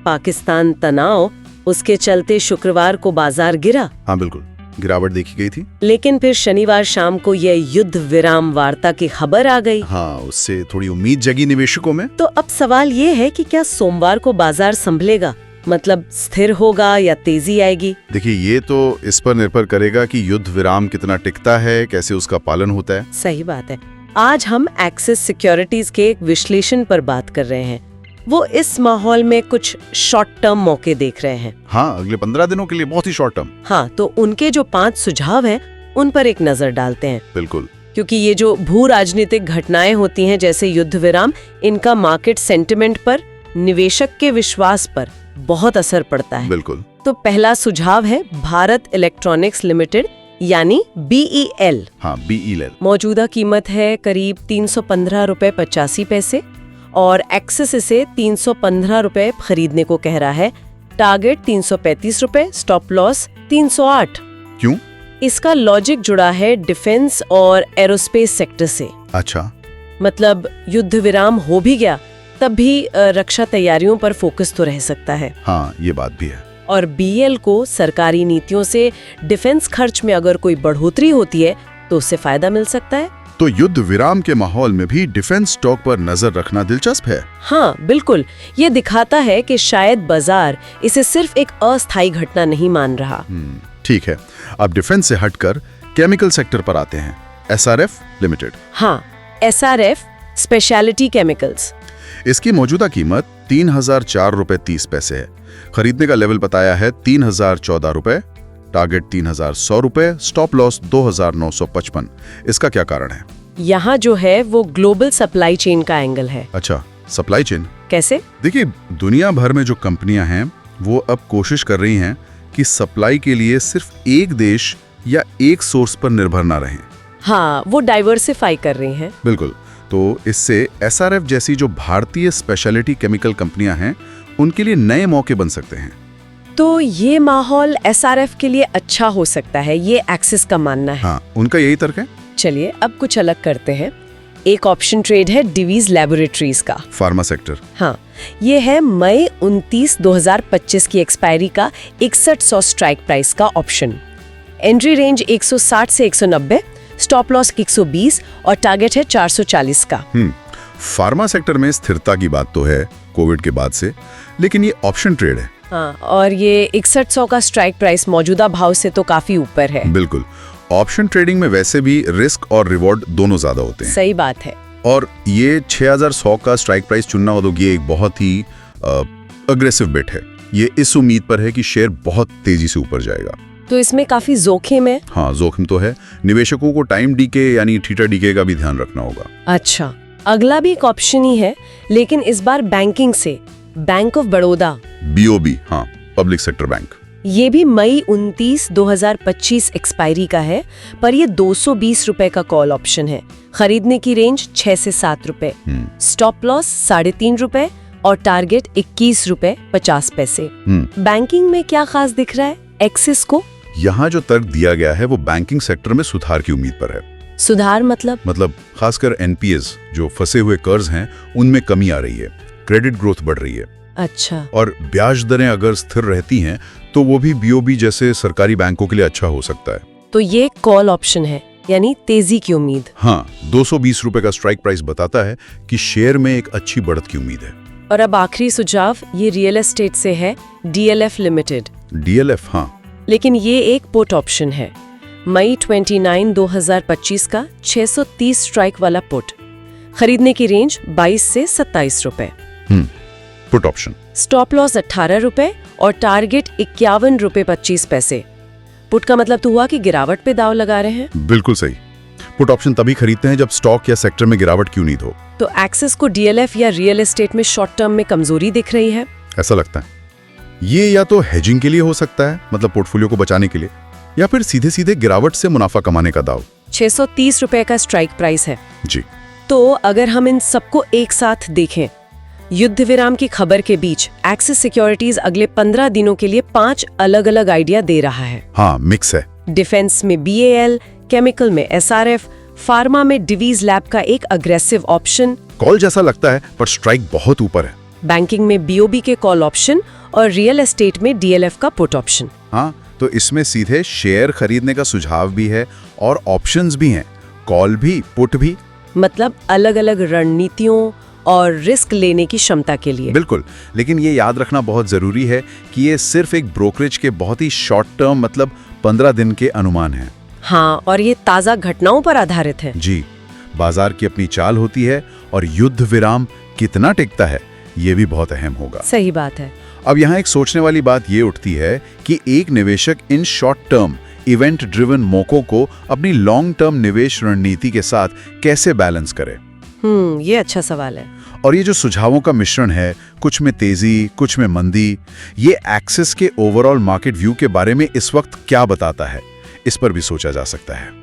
पाकिस्तान तनाव, उसके चलते शुक्रवार को बाजार गिरा। हाँ बिल्कुल, गिरावट देखी गई थी। लेकिन फिर शनिवार शाम को यह युद्ध विराम वार्ता की खबर आ गई। हाँ, उससे थोड़ी उम्मीद जगी निवेशकों में। तो अब सवाल ये है कि क्या सोमवार को बाजार संभलेगा, मतलब स्थिर होगा या तेजी आएगी? देखिए, ये तो इस पर निर्भर करेगा कि युद्ध विराम कितना टिकता है, कैसे उसका पालन होता है। सही बात है। आज हम एक्सिस सिक्योरिटीज के एक विश्लेषण पर बात कर रहे हैं। वो इस माहौल में कुछ शॉर्ट टर्म मौके देख रहे हैं। हाँ, अगले 15 दिनों के लिए बहुत ही शॉर्ट टर्म। हाँ, तो उनके जो 5 सुझाव हैं उन पर एक नजर डालते हैं। बिल्कुल, क्योंकि ये जो भू राजनीतिक घटनाएं होती हैं जैसे युद्ध विराम, इनका मार्केट सेंटिमेंट पर, निवेशक के विश्वास पर बहुत असर पड़ता है। बिल्कुल। तो पहला सुझाव है भारत इलेक्ट्रॉनिक्स लिमिटेड यानी BEL। हाँ, BEL। मौजूदा कीमत है करीब 315 रुपए 85 पैसे और एक्सिस इसे 315 रुपए खरीदने को कह रहा है। टारगेट 335 रुपए, स्टॉप लॉस 308। क्यों? इसका लॉजिक जुड़ा है डिफेंस और एरोस्पेस सेक्टर से। अच्छा। मतलब युद्ध विराम हो भी गया तब भी रक्षा तैयारियों पर फोकस तो रह सकता है। हाँ, ये बात भी है। और BEL को सरकारी नीतियों से डिफेंस खर्च में अगर कोई बढ़ोतरी होती है तो उससे फायदा मिल सकता है। तो युद्ध विराम के माहौल में भी डिफेंस स्टॉक पर नजर रखना दिलचस्प है। हाँ बिल्कुल, ये दिखाता है कि शायद बाजार इसे सिर्फ एक अस्थायी घटना नहीं मान रहा। ठीक है, अब डिफेंस से हटकर केमिकल सेक्टर पर आते हैं। SRF limited. हाँ, SRF स्पेशलिटी केमिकल्स। इसकी मौजूदा कीमत 3004 रुपए 30 पैसे है। खरीदने का लेवल बताया है 3014 रुपए, टारगेट 3100 रुपए, स्टॉप लॉस 2955। इसका क्या कारण है? यहाँ जो है वो ग्लोबल सप्लाई चेन का एंगल है। अच्छा, सप्लाई चेन कैसे? देखिए, दुनिया भर में जो कंपनियां हैं वो अब कोशिश कर रही हैं कि सप्लाई के लिए सिर्फ एक देश या एक सोर्स पर निर्भर ना रहें। हाँ, वो डाइवर्सिफाई कर रही हैं। बिल्कुल। तो इससे SRF जैसी जो भारतीय स्पेशलिटी केमिकल कंपनियां हैं उनके लिए नए मौके बन सकते हैं। तो ये माहौल SRF के लिए अच्छा हो सकता है, ये एक्सिस का मानना है। हाँ, उनका यही तर्क है। चलिए अब कुछ अलग करते हैं। एक ऑप्शन ट्रेड है डिवीज लैबोरेटरीज का, फार्मा सेक्टर। हाँ, ये है मई 29, 2025 की एक्सपायरी का 6100 स्ट्राइक प्राइस का ऑप्शन। एंट्री रेंज 160 से 190, स्टॉप लॉस 120 और टारगेट है 440 का। फार्मा सेक्टर में स्थिरता की बात तो है कोविड के बाद से, लेकिन ये ऑप्शन ट्रेड है। हाँ, और ये 6100 का स्ट्राइक प्राइस मौजूदा भाव से तो काफी ऊपर है। बिल्कुल। ऑप्शन ट्रेडिंग में वैसे भी रिस्क और रिवॉर्ड दोनों ज्यादा होते हैं। सही बात है। और ये 6100 का स्ट्राइक प्राइस चुनना हो तो ये एक बहुत ही अग्रेसिव बेट है। ये इस उम्मीद पर है कि शेयर बहुत तेजी से ऊपर जाएगा। तो इसमें काफी जोखिम है। हाँ, जोखिम तो है। निवेशकों को टाइम डीके यानी थीटा डीके का भी ध्यान रखना होगा। अच्छा, अगला भी एक ऑप्शन ही है, लेकिन इस बार बैंकिंग से, बैंक ऑफ बड़ौदा, BOB। हाँ, पब्लिक सेक्टर बैंक। ये भी मई 29, 2025 एक्सपायरी का है, पर ये 220 रुपए का कॉल ऑप्शन है। खरीदने की रेंज 6 से 7 रुपए, स्टॉप लॉस 3.5 रुपए और टारगेट 21 रुपए 50 पैसे। बैंकिंग में क्या खास दिख रहा है एक्सिस को? यहाँ जो तर्क दिया गया है वो बैंकिंग सेक्टर में सुधार की उम्मीद पर है। सुधार मतलब खासकर NPS जो फंसे हुए कर्ज हैं उनमें कमी आ रही है, क्रेडिट ग्रोथ बढ़ रही है। अच्छा। और ब्याज दरें अगर स्थिर रहती हैं तो वो भी BOB जैसे सरकारी बैंकों के लिए अच्छा हो सकता है। तो ये कॉल ऑप्शन है, यानी तेजी की उम्मीद। हाँ, 220 रुपए का स्ट्राइक प्राइस बताता है कि शेयर में एक अच्छी बढ़त की उम्मीद है। और अब आखिरी सुझाव ये रियल एस्टेट से है, DLF लिमिटेड। DLF, हाँ, लेकिन ये एक पुट ऑप्शन है। मई 29, 2025 का 630 स्ट्राइक वाला पुट। खरीदने की रेंज 22 से 27 रुपए। Put option. स्टॉप लॉस 18 रुपए और टारगेट 51 रुपए 25 पैसे। पुट का मतलब तो हुआ कि गिरावट पे दाव लगा रहे हैं। बिल्कुल सही। पुट ऑप्शन तभी खरीदते हैं जब स्टॉक या सेक्टर में गिरावट की उम्मीद हो। तो एक्सिस को DLF या रियल एस्टेट में शॉर्ट टर्म में कमजोरी दिख रही है, ऐसा लगता है। ये या तो हेजिंग के लिए हो सकता है, मतलब पोर्टफोलियो को बचाने के लिए, या फिर सीधे सीधे गिरावट से मुनाफा कमाने का दाव। 630 रुपए का स्ट्राइक प्राइस है जी। तो अगर हम इन सबको एक साथ देखें, युद्ध विराम की खबर के बीच एक्सिस सिक्योरिटीज अगले 15 दिनों के लिए 5 अलग अलग आइडिया दे रहा है। हाँ, मिक्स है। डिफेंस में BAL, केमिकल में SRF, फार्मा में डिवीज लैब का एक अग्रेसिव ऑप्शन। कॉल जैसा लगता है पर स्ट्राइक बहुत ऊपर है। बैंकिंग में बीओबी के कॉल ऑप्शन और रियल एस्टेट में डीएलएफ का पुट ऑप्शन। हाँ, तो इसमें सीधे शेयर खरीदने का सुझाव भी है और ऑप्शंस भी हैं, कॉल भी, पुट भी। मतलब अलग-अलग रणनीतियों और रिस्क लेने की क्षमता के लिए। बिल्कुल, लेकिन ये याद रखना बहुत जरूरी है कि ये सिर्फ एक ब्रोकरेज के बहुत ही शॉर्ट टर्म मतलब 15 दिन के अनुमान हैं। हाँ, और ये ताज़ा घटनाओं पर आधारित है। जी, बाजार की अपनी चाल होती है और युद्ध विराम कितना टिकता है ये भी बहुत अहम होगा। सही बात है। अब यहाँ एक सोचने वाली बात ये उठती है कि एक निवेशक in short term event driven मौकों को अपनी लॉन्ग टर्म निवेश रणनीति के साथ कैसे बैलेंस करे। ये अच्छा सवाल है। और ये जो सुझावों का मिश्रण है, कुछ में तेजी, कुछ में मंदी, ये एक्सिस के ओवरऑल मार्केट व्यू के बारे में इस वक्त क्या बताता है, इस पर भी सोचा जा सकता है।